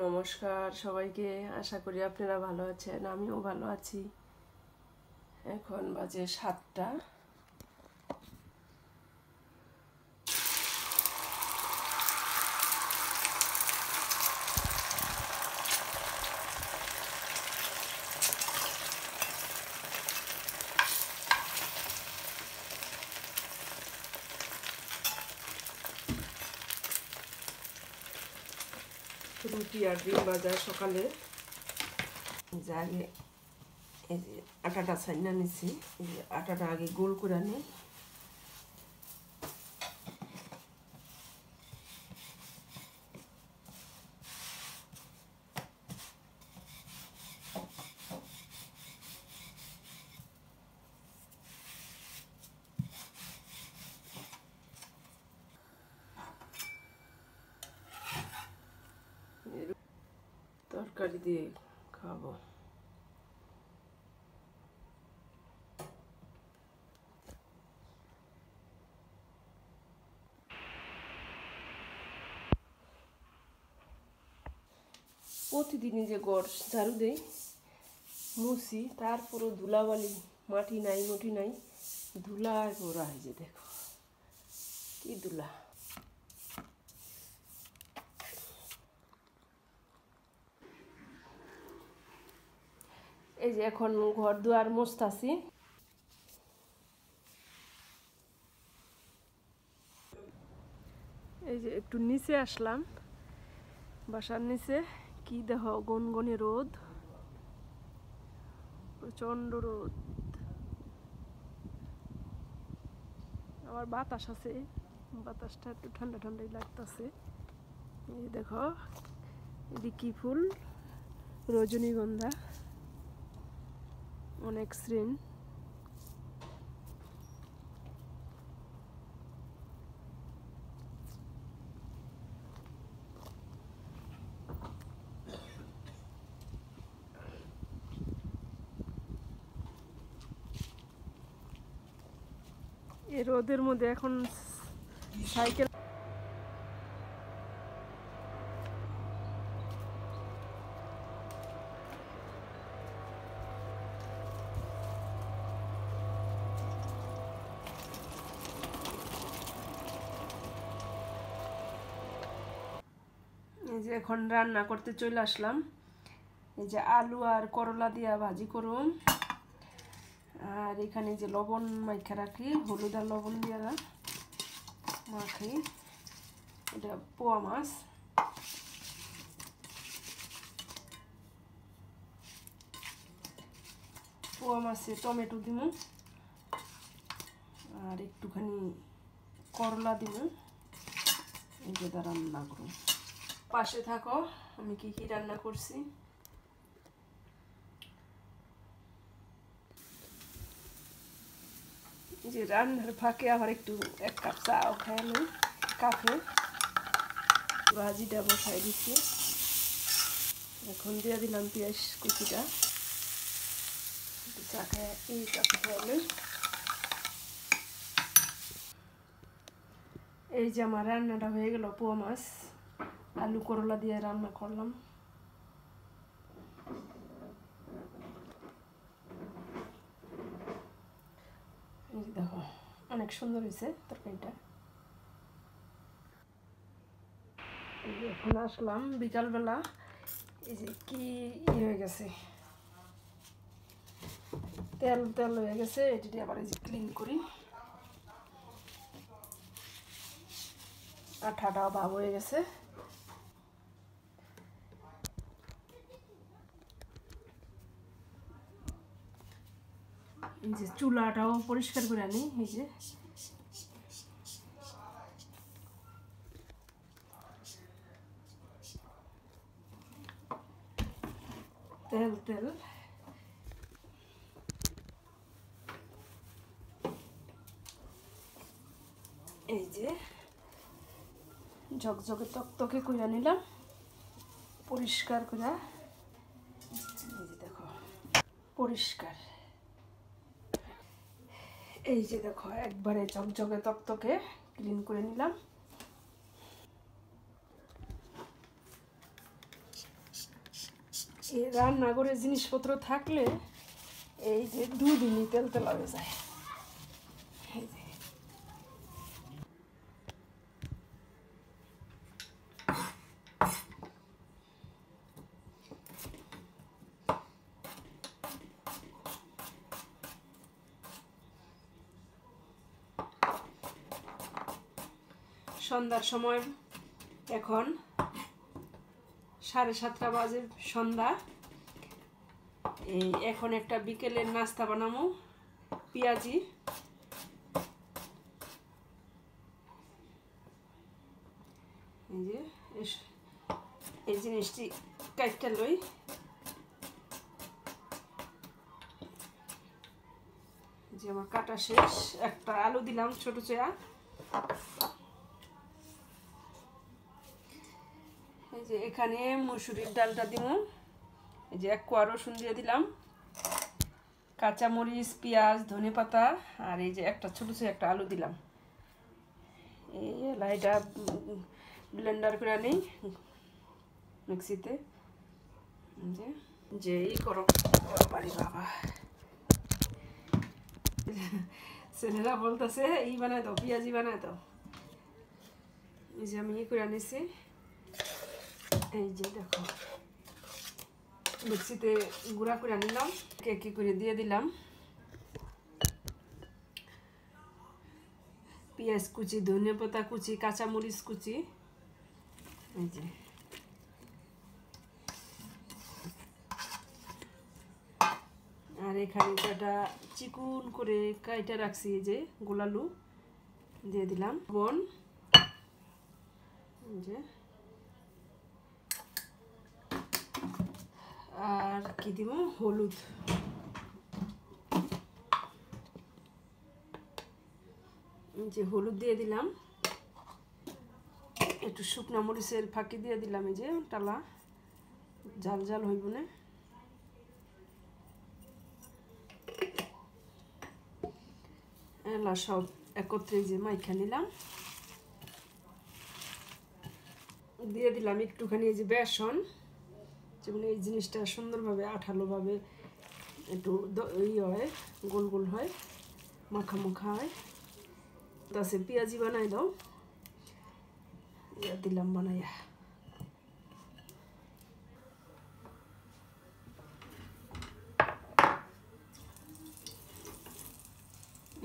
নমস্কার সবাইকে, আশা করি আপনারা ভালো আছেন। আমিও ভালো আছি। এখন বাজে 7টা। রুটি আর ডিম ভাজা সকালে আগে এই যে আটাটা ছাইনা নিছি। এই যে আটাটা আগে গোল করে নিই। তরকারি দিয়ে খাবো। প্রতিদিনই যে ঘর ঝাড়ু দেই, মুছি, তারপরও ধুলাবালি, মাটি নাই মুটি নাই, ধুলায় ভরা হয়। যে দেখো কি ধুলা। এই যে এখন ঘর দুয়ার মুছতাছি। এই যে একটু নিচে আসলাম, বাসার নিচে। কি দেখো, গনগনে রোদ, প্রচন্ড রোদ। আবার বাতাস আছে, বাতাসটা একটু ঠান্ডা ঠান্ডাই লাগতেছে। এই দেখো, এটি কি ফুল? রজনীগন্ধা, অনেক শ্রেণ। এই রোদের মধ্যে এখন সাইকেল এই যে এখন রান্না করতে চলে আসলাম। এই যে আলু আর করলা দিয়া ভাজি করুম। আর এখানে যে লবণ মাখা রাখি, হলুদ আর লবণ দিয়া মাখি। এটা পোয়া মাছ। পোয়া মাছে টমেটো দিব আর একটুখানি করলা দিব। এই যে রান্না করুন, পাশে থাকো আমি কি কি রান্না করছি। যে রান্নার ফাঁকে আবার একটু 1 কাপ চাও খাই লই। কাফে ভাজিটা বসাই দিচ্ছি। এখন দিয়ে দিলাম পেঁয়াজ কুচিটা। চা খায় এই কাপে খাইলে। এই যে আমার রান্নাটা হয়ে গেল। পোয়া মাছ আলু করলা দিয়ে রান্না করলাম। এই যে দেখো, অনেক সুন্দর হয়েছে তরকারিটা। এখন আসলাম বিকালবেলা। এই যে কি হয়ে গেছে, তেল তেল হয়ে গেছে। এটি আবার এই যে ক্লিন করি। আঠাটাও ভাব হয়ে গেছে। এই যে চুলাটাও পরিষ্কার করে আনি। এই যে তেল তেল। এই যে ঝকঝকে তকতকে কইরা নিলাম পরিষ্কার করে। এই যে দেখো পরিষ্কার। এই যে দেখো একবারে ঝকঝকে তকতকে ক্লিন করে নিলাম। এই রান্নাঘরের জিনিসপত্র থাকলে এই যে দুদিনই তেল তেলা হয়ে যায়। এই যে সন্ধ্যার সময় এখন 7:30 বাজে সন্ধ্যা। এই এখন একটা বিকেলের নাস্তা বানাবো, পেঁয়াজি। এই যে এই জিনিসটি কাটতে লই। যে আমার কাটা শেষ, একটা আলু দিলাম ছোট চয়া। এই যে এখানে মসুরির ডালটা দিব। এই যে 1 কোয়া রসুন দিয়ে দিলাম, কাঁচামরিচ, পেঁয়াজ, ধনেপাতা, আর এই যে একটা ছোট ছোট একটা আলু দিলাম। এই লাইটা ব্লেন্ডার করে নিই মিক্সিতে। যে ই করো পারি বাবা, ছেলেরা বলতেছে ই বানায় দাও, পেঁয়াজি বানায় দাও। এই যে আমি ই করে নিছি। এই যে দেখো মিক্সিতে গুঁড়া করে নিলাম, কি করে দিয়ে দিলাম পেঁয়াজ কুচি, ধনেপাতা কুচি, কাঁচামরিচ কুচি। এই যে আর এখানে যেটা চিকুন করে কাইটা রাখছি, এই যে গোলালু দিয়ে দিলাম, বন যে আর কি দিব, হলুদ। যে হলুদ দিয়ে দিলাম, একটু শুকনো মরিচের ফাঁকি দিয়ে দিলাম, এই যে টালা ঝাল ঝাল হইব না। এলা সব একত্রে যে মাইখা নিলাম, দিয়ে দিলাম একটুখানি এই যে বেসন, যেমন এই জিনিসটা সুন্দরভাবে আঠালোভাবে একটু ই হয়, গোল গোল হয়, মাখা মাখা হয়। তাছে পেঁয়াজি বানাই দাও, দিলাম বানাইয়া।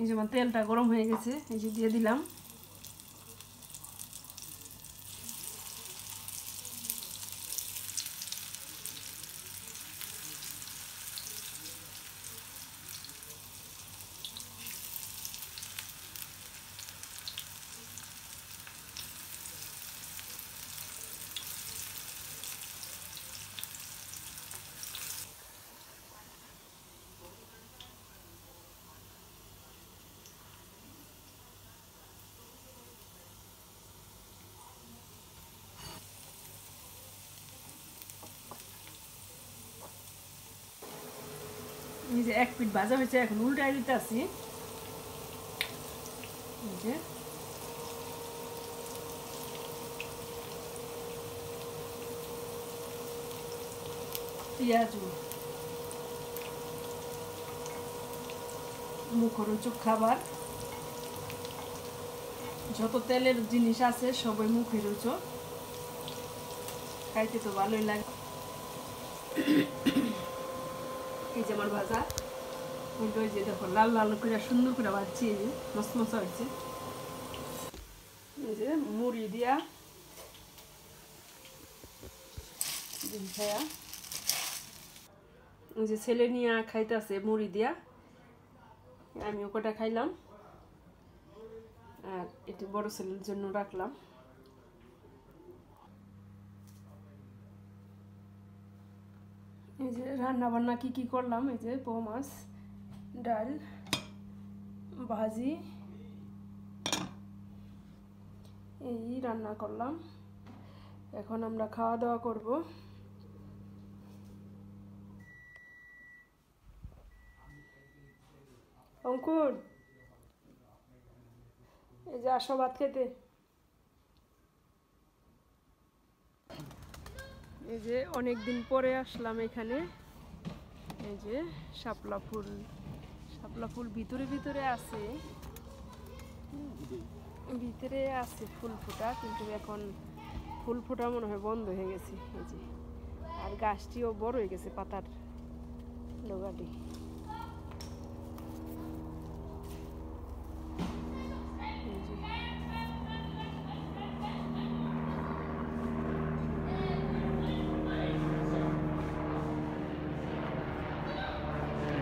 এই যেমন তেলটা গরম হয়ে গেছে, এই যে দিয়ে দিলাম। এই যে 1 পিঠ ভাজা হয়েছে, এখন উল্টাই দিতে আসি। এই যে পেঁয়াজ মুখরোচক খাবার, যত তেলের জিনিস আছে সবাই মুখরোচক, খাইতে তো ভালোই লাগে। এই যে আমার ভাজা, ওই যে দেখো লাল লাল করে সুন্দর করে ভাজছি, এই যে মশমশা হয়েছে। এই যে মুড়ি দিয়া খায়া, ওই যে ছেলে নিয়ে খাইতেছে মুড়ি দিয়া, আমিও কটা খাইলাম, আর একটু বড় ছেলের জন্য রাখলাম। এই যে রান্না বান্না কি করলাম, এই যে পোয়া মাছ, ডাল, ভাজি, এই রান্না করলাম। এখন আমরা খাওয়া দাওয়া করব। অঙ্কুর, এই যে আসো ভাত খেতে। এই যে অনেক দিন পরে আসলাম এখানে। এই যে শাপলা ফুল ভিতরে ভিতরে আছে, ফুল ফোটা, কিন্তু এখন ফুল ফোটা মনে হয় বন্ধ হয়ে গেছে। এই যে আর গাছটিও বড় হয়ে গেছে, পাতার ডগাটি।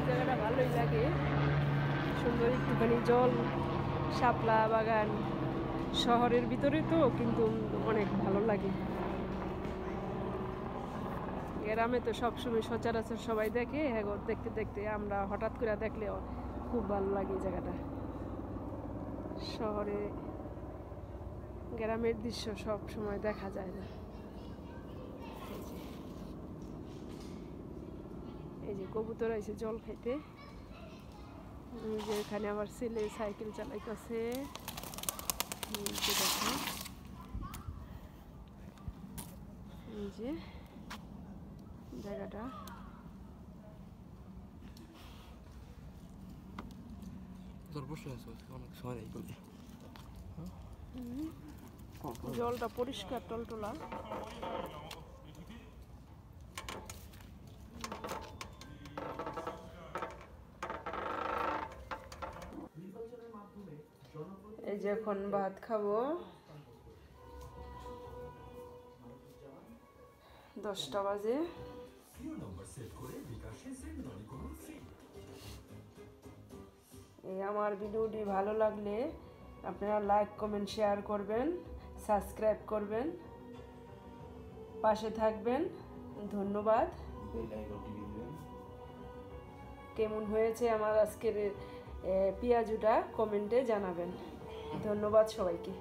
জায়গাটা ভালোই লাগে, সুন্দর একটুখানি জল, শাপলা বাগান, শহরের ভিতরে তো, কিন্তু অনেক ভালো লাগে। গ্রামে তো সবসময় সচরাচর সবাই দেখে, দেখতে দেখতে আমরা হঠাৎ করে দেখলে খুব ভালো লাগে এই জায়গাটা। শহরে গ্রামের দৃশ্য সব সময় দেখা যায় না। এই যে কবুতর আইছে জল খাইতে। যে এখানে আমার ছেলে সাইকেল চালাইতেছে, দেখো এই যে জায়গাটা। জলটা পরিষ্কার টলটলা। এই যে এখন ভাত খাবো, 10টা বাজে। এই আমার ভিডিওটি ভালো লাগলে আপনারা লাইক কমেন্ট শেয়ার করবেন, সাবস্ক্রাইব করবেন, পাশে থাকবেন। ধন্যবাদ। কেমন হয়েছে আমার আজকের পেঁয়াজুটা কমেন্টে জানাবেন। ধন্যবাদ সবাইকে।